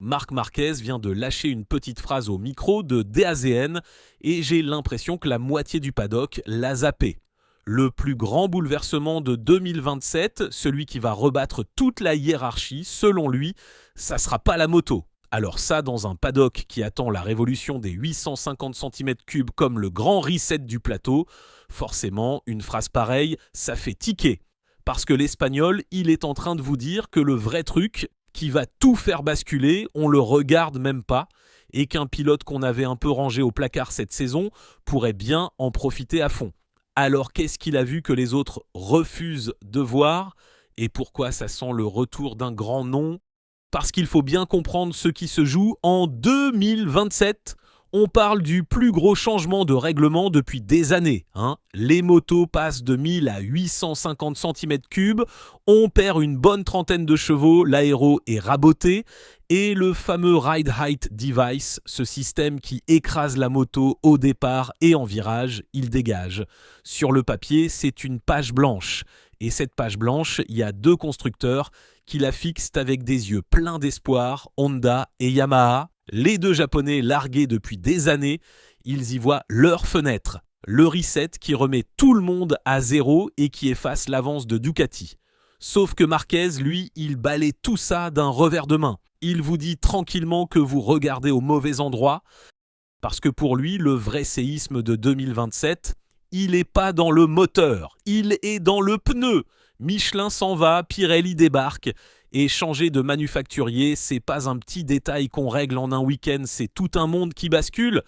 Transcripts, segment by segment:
Marc Marquez vient de lâcher une petite phrase au micro de DAZN et j'ai l'impression que la moitié du paddock l'a zappé. Le plus grand bouleversement de 2027, celui qui va rebattre toute la hiérarchie, selon lui, ça sera pas la moto. Alors ça, dans un paddock qui attend la révolution des 850 cm3 comme le grand reset du plateau, forcément, une phrase pareille, ça fait tiquer. Parce que l'Espagnol, il est en train de vous dire que le vrai truc, qui va tout faire basculer, on le regarde même pas, et qu'un pilote qu'on avait un peu rangé au placard cette saison pourrait bien en profiter à fond. Alors qu'est-ce qu'il a vu que les autres refusent de voir, et pourquoi ça sent le retour d'un grand nom? Parce qu'il faut bien comprendre ce qui se joue en 2027. On parle du plus gros changement de règlement depuis des années. Les motos passent de 1000 à 850 cm3, on perd une bonne trentaine de chevaux, l'aéro est raboté, et le fameux Ride Height Device, ce système qui écrase la moto au départ et en virage, il dégage. Sur le papier, c'est une page blanche. Et cette page blanche, il y a deux constructeurs qui la fixent avec des yeux pleins d'espoir, Honda et Yamaha. Les deux japonais largués depuis des années, ils y voient leur fenêtre. Le reset qui remet tout le monde à zéro et qui efface l'avance de Ducati. Sauf que Marquez, lui, il balaye tout ça d'un revers de main. Il vous dit tranquillement que vous regardez au mauvais endroit, parce que pour lui, le vrai séisme de 2027, il n'est pas dans le moteur, il est dans le pneu. Michelin s'en va, Pirelli débarque, et changer de manufacturier, c'est pas un petit détail qu'on règle en un week-end, c'est tout un monde qui bascule.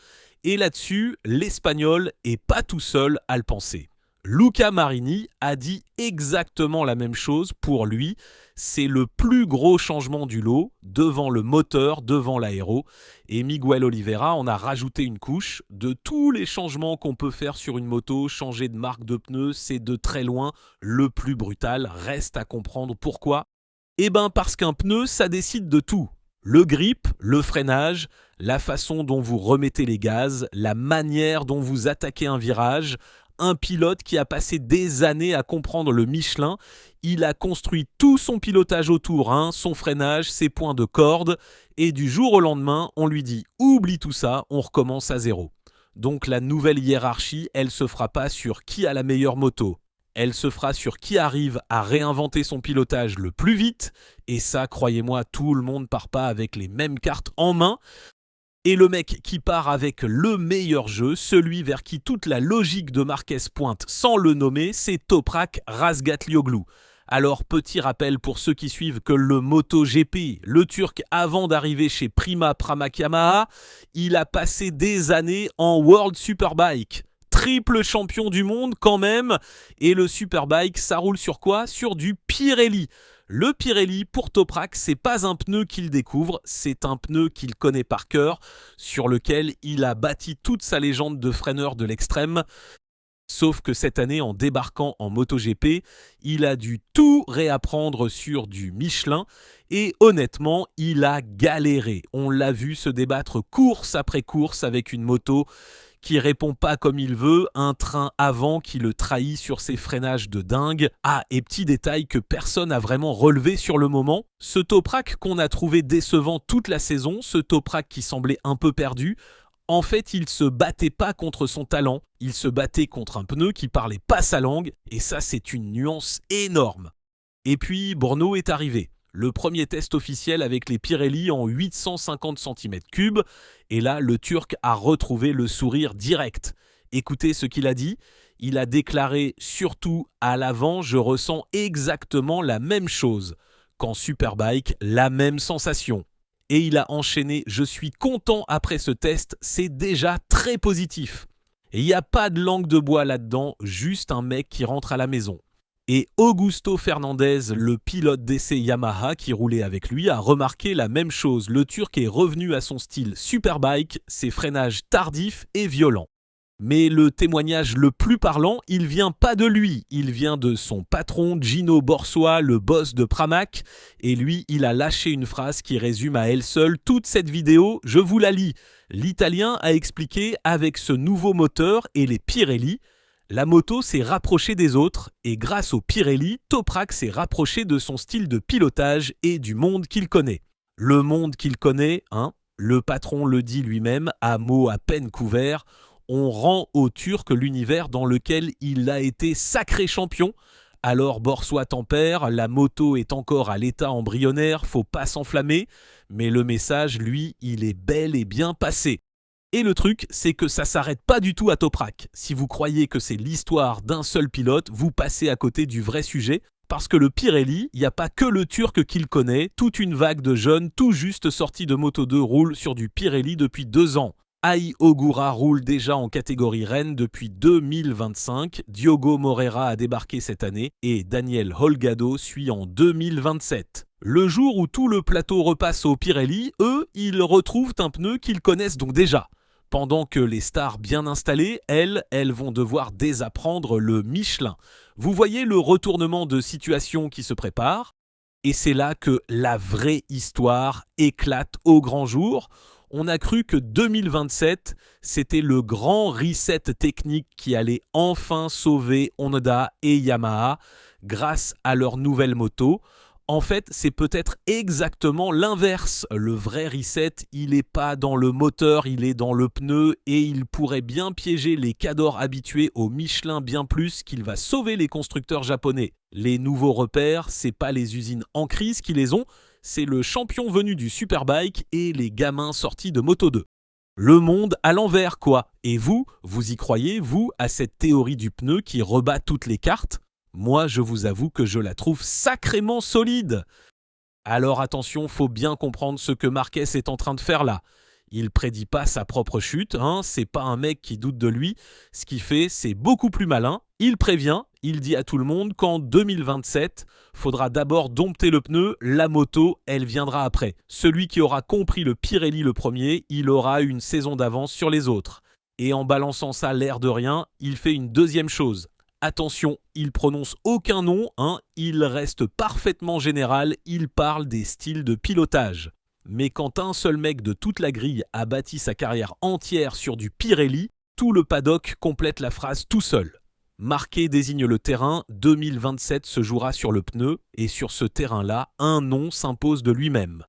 Et là-dessus, l'Espagnol est pas tout seul à le penser. Luca Marini a dit exactement la même chose pour lui. C'est le plus gros changement du lot, devant le moteur, devant l'aéro. Et Miguel Oliveira en a rajouté une couche. De tous les changements qu'on peut faire sur une moto, changer de marque de pneus, c'est de très loin le plus brutal. Reste à comprendre pourquoi. Eh ben parce qu'un pneu, ça décide de tout. Le grip, le freinage, la façon dont vous remettez les gaz, la manière dont vous attaquez un virage. Un pilote qui a passé des années à comprendre le Michelin, il a construit tout son pilotage autour, son freinage, ses points de corde, et du jour au lendemain, on lui dit « oublie tout ça, on recommence à zéro ». Donc la nouvelle hiérarchie, elle se fera pas sur qui a la meilleure moto. Elle se fera sur qui arrive à réinventer son pilotage le plus vite. Et ça, croyez-moi, tout le monde part pas avec les mêmes cartes en main. Et le mec qui part avec le meilleur jeu, celui vers qui toute la logique de Marquez pointe sans le nommer, c'est Toprak Razgatlioglu. Alors, petit rappel pour ceux qui suivent que le MotoGP, le Turc, avant d'arriver chez Prima Pramac Yamaha, il a passé des années en World Superbike. Triple champion du monde quand même. Et le Superbike, ça roule sur quoi? Sur du Pirelli. Le Pirelli, pour Toprak, c'est pas un pneu qu'il découvre, c'est un pneu qu'il connaît par cœur, sur lequel il a bâti toute sa légende de freineur de l'extrême. Sauf que cette année, en débarquant en MotoGP, il a dû tout réapprendre sur du Michelin et honnêtement, il a galéré. On l'a vu se débattre course après course avec une moto qui répond pas comme il veut, un train avant qui le trahit sur ses freinages de dingue. Ah, et petit détail que personne n'a vraiment relevé sur le moment, ce Toprak qu'on a trouvé décevant toute la saison, ce Toprak qui semblait un peu perdu, en fait, il se battait pas contre son talent, il se battait contre un pneu qui parlait pas sa langue, et ça c'est une nuance énorme. Et puis, Brno est arrivé. Le premier test officiel avec les Pirelli en 850 cm3, et là, le Turc a retrouvé le sourire direct. Écoutez ce qu'il a dit. Il a déclaré « Surtout à l'avant, je ressens exactement la même chose. Qu'en Superbike, la même sensation. » Et il a enchaîné « Je suis content après ce test, c'est déjà très positif. » Et il n'y a pas de langue de bois là-dedans, juste un mec qui rentre à la maison. Et Augusto Fernandez, le pilote d'essai Yamaha qui roulait avec lui, a remarqué la même chose. Le Turc est revenu à son style Superbike, ses freinages tardifs et violents. Mais le témoignage le plus parlant, il vient pas de lui, il vient de son patron Gino Borsoa, le boss de Pramac, et lui, il a lâché une phrase qui résume à elle seule toute cette vidéo, je vous la lis. L'Italien a expliqué avec ce nouveau moteur et les Pirelli, la moto s'est rapprochée des autres et grâce au Pirelli, Toprak s'est rapproché de son style de pilotage et du monde qu'il connaît. Le monde qu'il connaît, hein, le patron le dit lui-même, à mots à peine couverts, on rend au Turc l'univers dans lequel il a été sacré champion. Alors Borsois tempère, la moto est encore à l'état embryonnaire, faut pas s'enflammer, mais le message, lui, il est bel et bien passé. Et le truc, c'est que ça s'arrête pas du tout à Toprak. Si vous croyez que c'est l'histoire d'un seul pilote, vous passez à côté du vrai sujet, parce que le Pirelli, il n'y a pas que le Turc qui le connaît, toute une vague de jeunes tout juste sortis de Moto2 roule sur du Pirelli depuis 2 ans. Ai Ogura roule déjà en catégorie Rennes depuis 2025, Diogo Moreira a débarqué cette année et Daniel Holgado suit en 2027. Le jour où tout le plateau repasse au Pirelli, eux, ils retrouvent un pneu qu'ils connaissent donc déjà. Pendant que les stars bien installées, elles vont devoir désapprendre le Michelin. Vous voyez le retournement de situation qui se prépare, et c'est là que la vraie histoire éclate au grand jour. On a cru que 2027, c'était le grand reset technique qui allait enfin sauver Honda et Yamaha grâce à leur nouvelle moto. En fait, c'est peut-être exactement l'inverse. Le vrai reset, il n'est pas dans le moteur, il est dans le pneu et il pourrait bien piéger les cadors habitués au Michelin bien plus qu'il va sauver les constructeurs japonais. Les nouveaux repères, c'est pas les usines en crise qui les ont, c'est le champion venu du Superbike et les gamins sortis de Moto2. Le monde à l'envers, quoi. Et vous y croyez, vous, à cette théorie du pneu qui rebat toutes les cartes ? Moi, je vous avoue que je la trouve sacrément solide. Alors attention, faut bien comprendre ce que Marquez est en train de faire là. Il prédit pas sa propre chute, c'est pas un mec qui doute de lui. Ce qu'il fait, c'est beaucoup plus malin. Il prévient, il dit à tout le monde qu'en 2027, faudra d'abord dompter le pneu, la moto, elle viendra après. Celui qui aura compris le Pirelli le premier, il aura une saison d'avance sur les autres. Et en balançant ça l'air de rien, il fait une deuxième chose. Attention, il prononce aucun nom, il reste parfaitement général, il parle des styles de pilotage. Mais quand un seul mec de toute la grille a bâti sa carrière entière sur du Pirelli, tout le paddock complète la phrase tout seul. Marquez désigne le terrain, 2027 se jouera sur le pneu, et sur ce terrain-là, un nom s'impose de lui-même.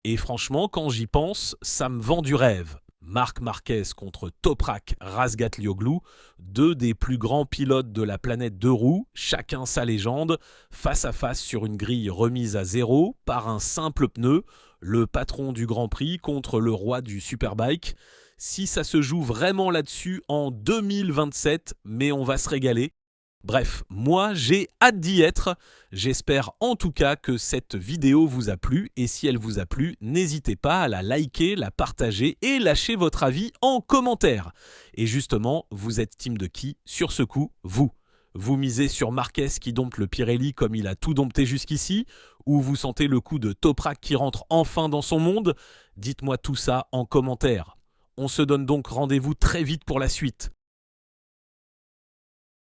Et franchement, quand j'y pense, ça me vend du rêve. Marc Marquez contre Toprak Razgatlioglu, deux des plus grands pilotes de la planète deux roues, chacun sa légende, face à face sur une grille remise à zéro par un simple pneu, le patron du Grand Prix contre le roi du Superbike. Si ça se joue vraiment là-dessus en 2027, mais on va se régaler. Bref, moi j'ai hâte d'y être. J'espère en tout cas que cette vidéo vous a plu et si elle vous a plu, n'hésitez pas à la liker, la partager et lâcher votre avis en commentaire. Et justement, vous êtes team de qui sur ce coup, vous? Vous misez sur Marquez qui dompte le Pirelli comme il a tout dompté jusqu'ici? Ou vous sentez le coup de Toprak qui rentre enfin dans son monde? Dites-moi tout ça en commentaire. On se donne donc rendez-vous très vite pour la suite.